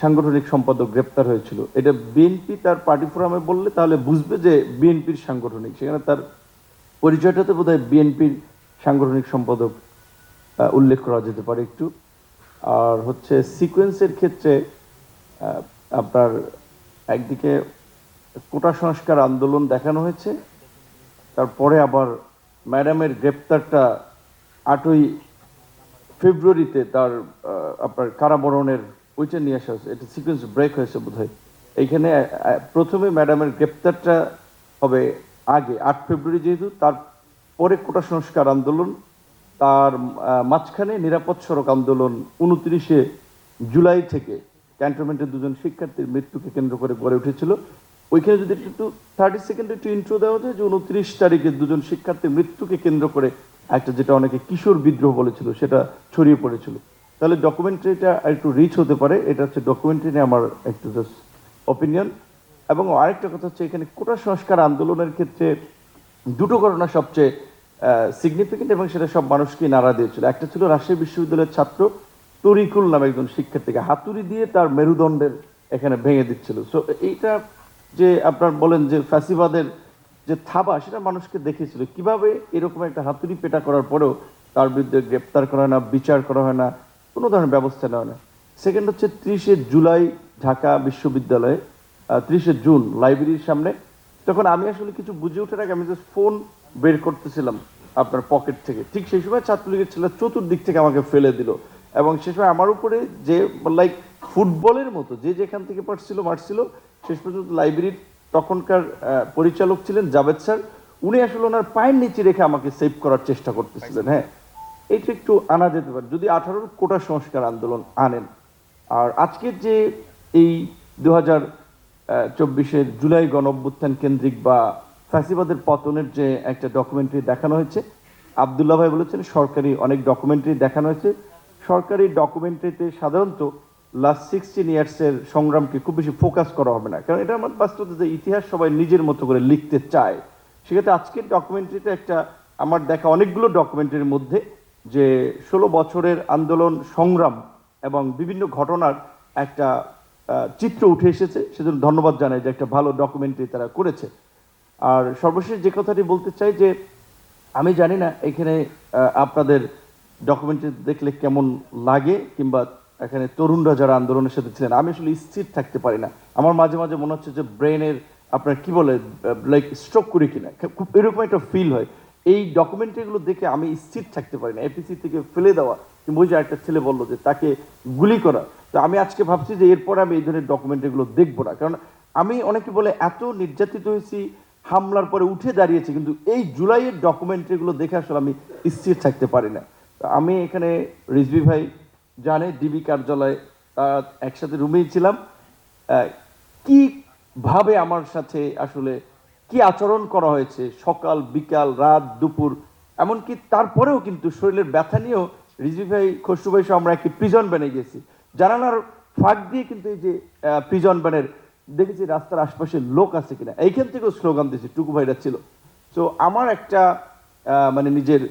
সাংগঠনিক সম্পাদক গ্রেপ্তার হয়েছিল, এটা বিএনপি তার পার্টি ফোরামে বললে তাহলে বুঝবে যে বিএনপির সাংগঠনিক, সেখানে তার পরিচয়টাতে বোধহয় বিএনপির সাংগঠনিক সম্পাদক উল্লেখ করা যেতে পারে একটু। আর হচ্ছে সিকোয়েন্সের ক্ষেত্রে আপনার একদিকে কোটা সংস্কার আন্দোলন দেখানো হয়েছে, তারপরে আবার ম্যাডামের গ্রেপ্তারটা 8ই ফেব্রুয়ারিতে তার আপনার কারাবরণের ওইটা নিয়ে আসা হয়েছে, এটা সিকোয়েন্স ব্রেক হয়েছে বোধহয়। এইখানে প্রথমে ম্যাডামের গ্রেপ্তারটা হবে আগে 8 ফেব্রুয়ারি, যেহেতু তারপরে কোটা সংস্কার আন্দোলন, তার মাঝখানে নিরাপদ সড়ক আন্দোলন 29শে জুলাই থেকে ক্যান্টনমেন্টের দুজন শিক্ষার্থীর মৃত্যুকে কেন্দ্র করে গড়ে উঠেছিল। ওইখানে যদি একটু 30 সেকেন্ডে একটু ইন্ট্রো দেওয়া যায়, যে 29 তারিখে দুজন শিক্ষার্থীর মৃত্যুকে কেন্দ্র করে একটা, যেটা অনেকে কিশোর বিদ্রোহ বলেছিল, সেটা ছড়িয়ে পড়েছিল, তাহলে ডকুমেন্টারিটা একটু রিচ হতে পারে। এটা হচ্ছে ডকুমেন্টারি নিয়ে আমার একটু জাস্ট অপিনিয়ন। এবং আরেকটা কথা হচ্ছে, এখানে কোটা সংস্কার আন্দোলনের ক্ষেত্রে দুটো ঘটনা সবচেয়ে সিগনিফিকেন্ট, এবং সেটা সব মানুষকে নাড়া দিয়েছিল। একটা ছিল রাজশাহী বিশ্ববিদ্যালয়ের ছাত্র তরিকুল নামে একজন শিক্ষার্থীকে হাতুড়ি দিয়ে তার মেরুদণ্ডের এখানে ভেঙে দিচ্ছিল। সো এইটা যে আপনার বলেন যে ফ্যাসিবাদের যে থাবা, সেটা মানুষকে দেখেছিল কিভাবে এরকম একটা হাতুড়ি পেটা করার পরেও তার বিরুদ্ধে গ্রেপ্তার করা হয় না, বিচার করা হয় না, কোনো ধরনের ব্যবস্থা নেওয়া হয় না। সেকেন্ড হচ্ছে 30শে জুলাই ঢাকা বিশ্ববিদ্যালয়ে, 30শে জুন লাইব্রেরির সামনে, তখন আমি আসলে কিছু বুঝে ওঠার আগে আমি জাস্ট ফোন বের করতেছিলাম আপনার পকেট থেকে, ঠিক সেই সময় ছাত্রলীগের ছেলে চতুর্দিক থেকে আমাকে ফেলে দিল, এবং সে সময় আমার উপরে যে লাইক ফুটবলের মতো যে যেখান থেকে পারছিল মারছিল। শেষ পর্যন্ত লাইব্রেরির তখনকার পরিচালক ছিলেন জাভেদ স্যার, উনি আসলে ওনার পায়ের নিচে রেখে আমাকে সেভ করার চেষ্টা করতেছিলেন। হ্যাঁ, এইটা একটু আনা যেতে পারে যদি 18 কোটা সংস্কার আন্দোলন আনেন। আর আজকের যে এই 2024-এর জুলাই গণ অভ্যুত্থান কেন্দ্রিক বা ফ্যাসিবাদের পতনের যে একটা ডকুমেন্টারি দেখানো হয়েছে, আবদুল্লাহ ভাই বলেছেন সরকারি অনেক ডকুমেন্টারি দেখানো হয়েছে। সরকারি ডকুমেন্টারিতে সাধারণত লাস্ট 16 ইয়ার্সের সংগ্রামকে খুব বেশি ফোকাস করা হবে না, কারণ এটা আমার বাস্তবতা যে ইতিহাস সবাই নিজের মতো করে লিখতে চায়। সেক্ষেত্রে আজকের ডকুমেন্টারিটা একটা, আমার দেখা অনেকগুলো ডকুমেন্টারির মধ্যে যে 16 বছরের আন্দোলন সংগ্রাম এবং বিভিন্ন ঘটনার একটা চিত্র উঠে এসেছে, সেজন্য ধন্যবাদ জানাই যে একটা ভালো ডকুমেন্টারি তারা করেছে। আর সর্বশেষ যে কথাটি বলতে চাই যে আমি জানি না এখানে আপনাদের ডকুমেন্টারি দেখলে কেমন লাগে, কিংবা এখানে তরুণরা যারা আন্দোলনের সাথে ছিলেন, আমি আসলে স্থির থাকতে পারি না। আমার মাঝে মাঝে মনে হচ্ছে যে ব্রেনের আপনার কি বলে লাইক স্ট্রোক করি কিনা, খুব এরকম একটা ফিল হয়। এই ডকুমেন্টারিগুলো দেখে আমি স্থির থাকতে পারি না। এপিসি থেকে ফেলে দেওয়া, কিংবা ওই যে একটা ছেলে বললো যে তাকে গুলি করা, তো আমি আজকে ভাবছি যে এরপরে আমি এই ধরনের ডকুমেন্টারিগুলো দেখবো না, কারণ আমি অনেকে বলে এত নির্যাতিত হয়েছি, হামলার পরে উঠে দাঁড়িয়েছি, কিন্তু এই জুলাইয়ের ডকুমেন্টারিগুলো দেখে আসলে আমি স্থির থাকতে পারি না। তো আমি এখানে রিজভি ভাই জানে ডিবি কার্যালয়ে একসাথে রুমেই ছিলাম, কিভাবে আমার সাথে আসলে কি আচরণ করা হয়েছে সকাল বিকাল রাত দুপুর, এমনকি তারপরেও কিন্তু শরীরের ব্যথা নিয়েও রিজভি ভাই খসরু ভাই সহ আমরা একটি প্রিজন ভ্যানে গেছি, জানালার ফাঁক দিয়ে কিন্তু এই যে প্রিজন ভ্যানের দেখেছি রাস্তার আশপাশে লোক আছে কিনা, এইখান থেকেও স্লোগান দিয়েছি, টুকু ভাইরা ছিল। তো আমার একটা মানে নিজের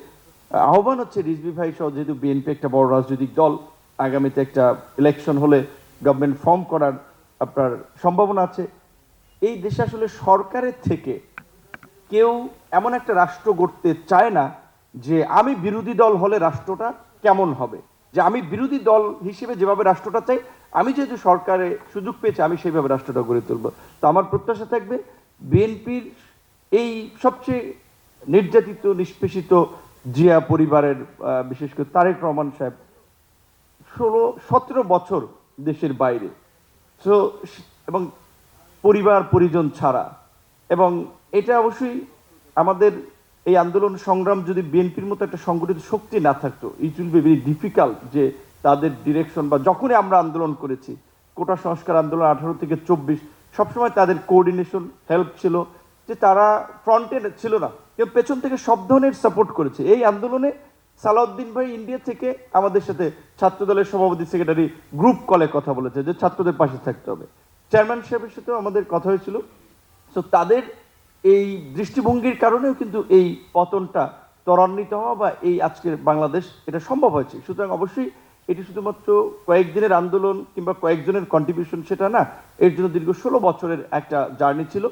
আহ্বান হচ্ছে রিজভি ভাই সহ, যেহেতু বিএনপি একটা বড় রাজনৈতিক দল, আগামীতে একটা ইলেকশন হলে গভর্নমেন্ট ফর্ম করার আপনার সম্ভাবনা আছে, এই দেশে আসলে সরকারের থেকে কেউ এমন একটা রাষ্ট্র গড়তে চায় না যে আমি বিরোধী দল হলে রাষ্ট্রটা কেমন হবে, যে আমি বিরোধী দল হিসেবে যেভাবে রাষ্ট্রটা চাই, আমি যেহেতু সরকারে সুযোগ পেয়েছি আমি সেইভাবে রাষ্ট্রটা গড়ে তুলব। তো আমার প্রত্যাশা থাকবে বিএনপির এই সবচেয়ে নির্যাতিত নিষ্পেষিত জিয়া পরিবারের বিশেষ করে তারেক রহমান সাহেব 16-17 বছর দেশের বাইরে, সো এবং পরিবার পরিজন ছাড়া, এবং এটা অবশ্যই আমাদের এই আন্দোলন সংগ্রাম যদি বিএনপির মতো একটা সংগঠিত শক্তি না থাকতো, it will be very difficult যে তাদের ডিরেকশন, বা যখনই আমরা আন্দোলন করেছি কোটা সংস্কার আন্দোলন 18 থেকে 24, সবসময় তাদের কোঅর্ডিনেশন হেল্প ছিল, যে তারা ফ্রন্টে ছিল না কেউ, পেছন থেকে সব ধরনের সাপোর্ট করেছে। এই আন্দোলনে সালাউদ্দিন ভাই ইন্ডিয়া থেকে আমাদের সাথে ছাত্রদলের সভাপতি সেক্রেটারি গ্রুপ কলে কথা বলেছে যে ছাত্রদের পাশে থাকতে হবে, চেয়ারম্যান সাহেবের সাথেও আমাদের কথা হয়েছিল। তো তাদের এই দৃষ্টিভঙ্গির কারণেও কিন্তু এই পতনটা ত্বরান্বিত হওয়া বা এই আজকের বাংলাদেশ এটা সম্ভব হয়েছে। সুতরাং অবশ্যই এটি শুধুমাত্র কয়েকদিনের আন্দোলন কিংবা কয়েকজনের কন্ট্রিবিউশন সেটা না, এর জন্য দীর্ঘ 16 বছরের একটা জার্নি ছিল।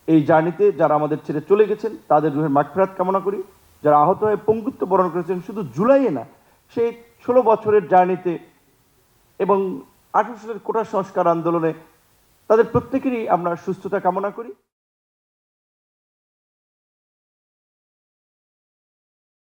এই জার্নিতে যারা আমাদের ছেড়ে চলে গেছেন তাদের রুহের মাগফিরাত কামনা করি। যারা আহত হয়ে পঙ্গুত্ব বরণ করেছেন শুধু জুলাইয়ে না, সেই 16 বছরের জার্নিতে এবং 18 সালের কোটা সংস্কার আন্দোলনে তাদের প্রত্যেকেরই আমরা সুস্থতা কামনা করি।